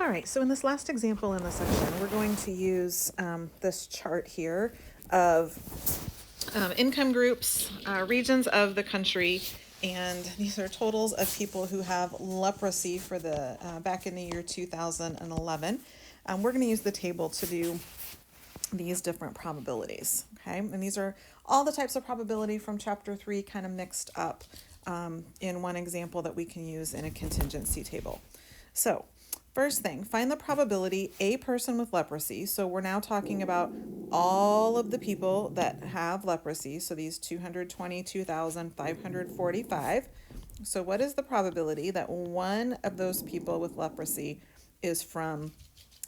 All right, so in this last example in the section, we're going to use this chart here of income groups, regions of the country, and these are totals of people who have leprosy for the back in the year 2011. We're going to use the table to do these different probabilities, okay? And these are all the types of probability from chapter 3 kind of mixed up in one example that we can use in a contingency table. So first thing, find the probability a person with leprosy. So we're now talking about all of the people that have leprosy. So these 222,545. So what is the probability that one of those people with leprosy is from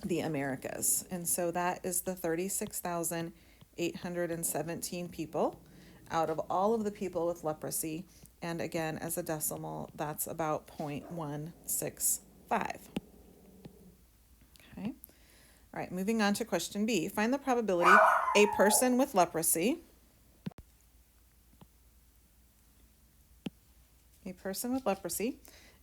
the Americas? And so that is the 36,817 people out of all of the people with leprosy. And again, as a decimal, that's about 0.165. Okay. All right, moving on to question B. Find the probability a person with leprosy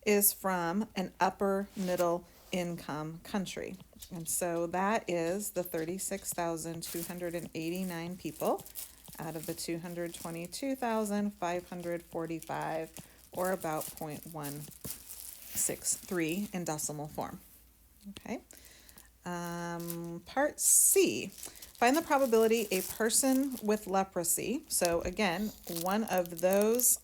is from an upper middle income country. And so that is the 36,289 people out of the 222,545, or about 0.163 in decimal form. Okay. Part C, find the probability a person with leprosy. So again, one of those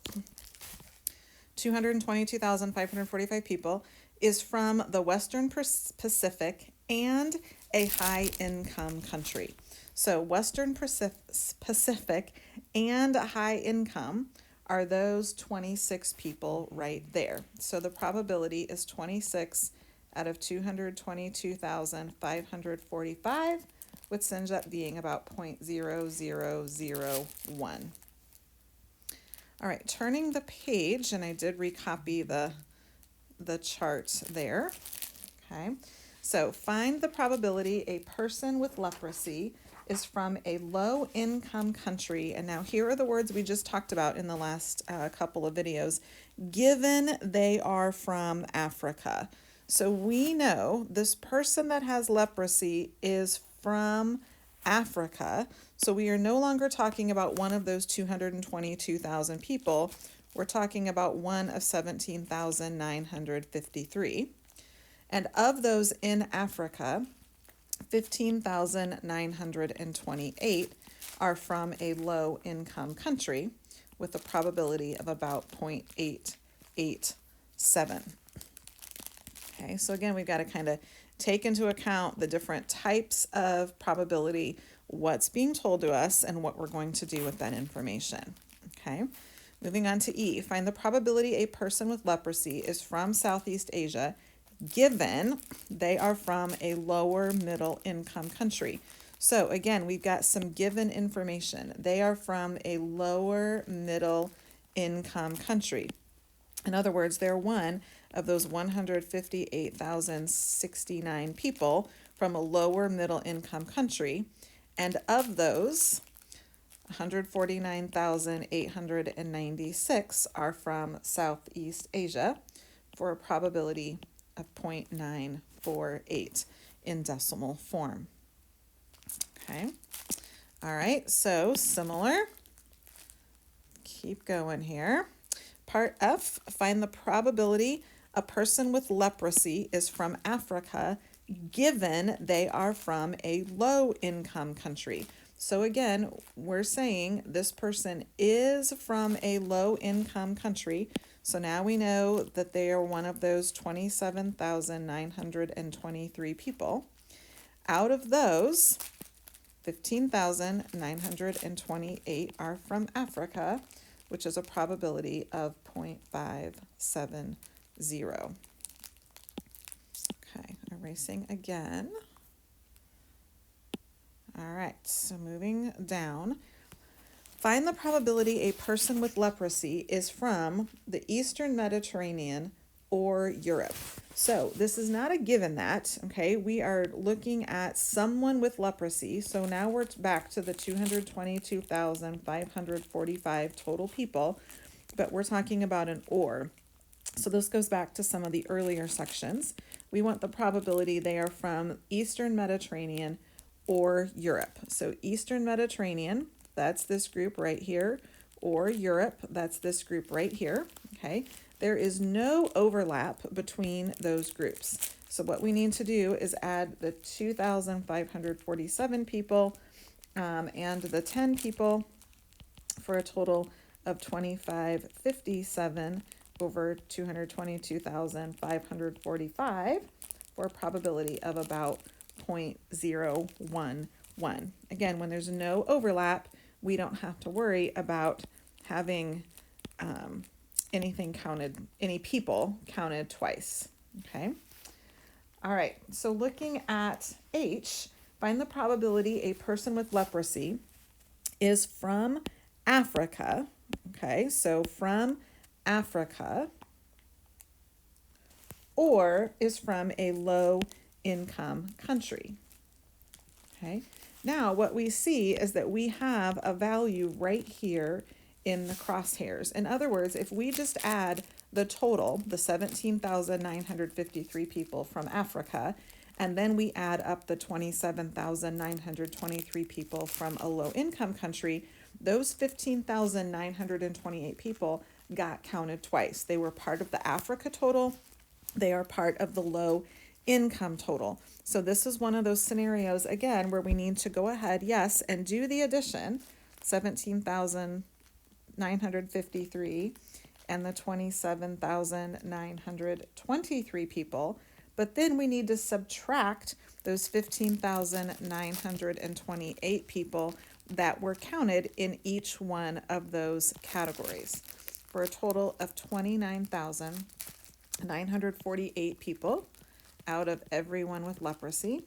222,545 people is from the Western Pacific and a high income country. So Western Pacific and high income are those 26 people right there. So the probability is 26 out of 222,545, which ends up being about 0.0001. All right, turning the page, and I did recopy the chart there. Okay, so find the probability a person with leprosy is from a low-income country. And now here are the words we just talked about in the last couple of videos, given they are from Africa. So we know this person that has leprosy is from Africa. So we are no longer talking about one of those 222,000 people. We're talking about one of 17,953. And of those in Africa, 15,928 are from a low-income country with a probability of about 0.887. Okay, so again, we've got to kind of take into account the different types of probability, what's being told to us, and what we're going to do with that information. Okay, moving on to E, find the probability a person with leprosy is from Southeast Asia, given they are from a lower middle income country. So again, we've got some given information. They are from a lower middle income country. In other words, they're one of those 158,069 people from a lower middle income country. And of those, 149,896 are from Southeast Asia for a probability of 0.948 in decimal form. Okay. All right, so similar. Keep going here. Part F, find the probability a person with leprosy is from Africa, given they are from a low-income country. So again, we're saying this person is from a low-income country. So now we know that they are one of those 27,923 people. Out of those, 15,928 are from Africa, which is a probability of 0.570. Okay, erasing again. All right, so moving down. Find the probability a person with leprosy is from the Eastern Mediterranean or Europe. So this is not a given that, okay? We are looking at someone with leprosy. So now we're back to the 222,545 total people, but we're talking about an or. So this goes back to some of the earlier sections. we want the probability they are from Eastern Mediterranean or Europe. So Eastern Mediterranean, that's this group right here, or Europe, that's this group right here, okay? There is no overlap between those groups. So what we need to do is add the 2,547 people and the 10 people for a total of 2,557 over 222,545 for a probability of about 0.011. Again, when there's no overlap, we don't have to worry about having any people counted twice, okay? All right, so looking at H, find the probability a person with leprosy is from Africa, okay? So from Africa, or is from a low-income country, okay? Now, what we see is that we have a value right here in the crosshairs. In other words, if we just add the total, the 17,953 people from Africa, and then we add up the 27,923 people from a low-income country, those 15,928 people got counted twice. They were part of the Africa total. They are part of the low-income total. So this is one of those scenarios, again, where we need to go ahead, yes, and do the addition, 17,953 and the 27,923 people, but then we need to subtract those 15,928 people that were counted in each one of those categories for a total of 29,948 people out of everyone with leprosy,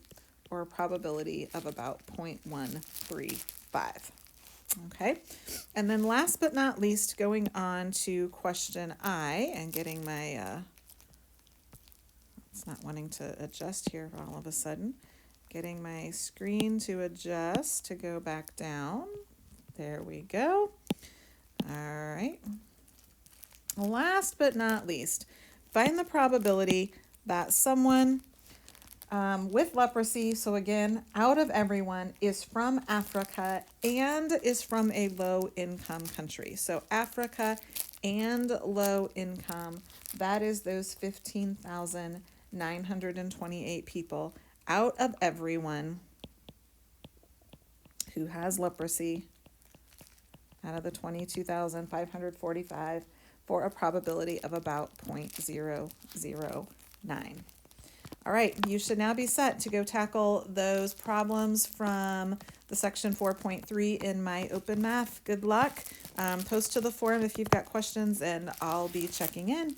or a probability of about 0.135. Okay, and then last but not least, going on to question I and getting my, it's not wanting to adjust here all of a sudden, getting my screen to adjust to go back down. There we go. All right. Last but not least, find the probability that someone with leprosy, so again, out of everyone, is from Africa and is from a low-income country. So Africa and low income, that is those 15,928 people out of everyone who has leprosy, out of the 22,545, for a probability of about 0.009. All right, you should now be set to go tackle those problems from the section 4.3 in my open math. Good luck. Post to the forum if you've got questions, and I'll be checking in.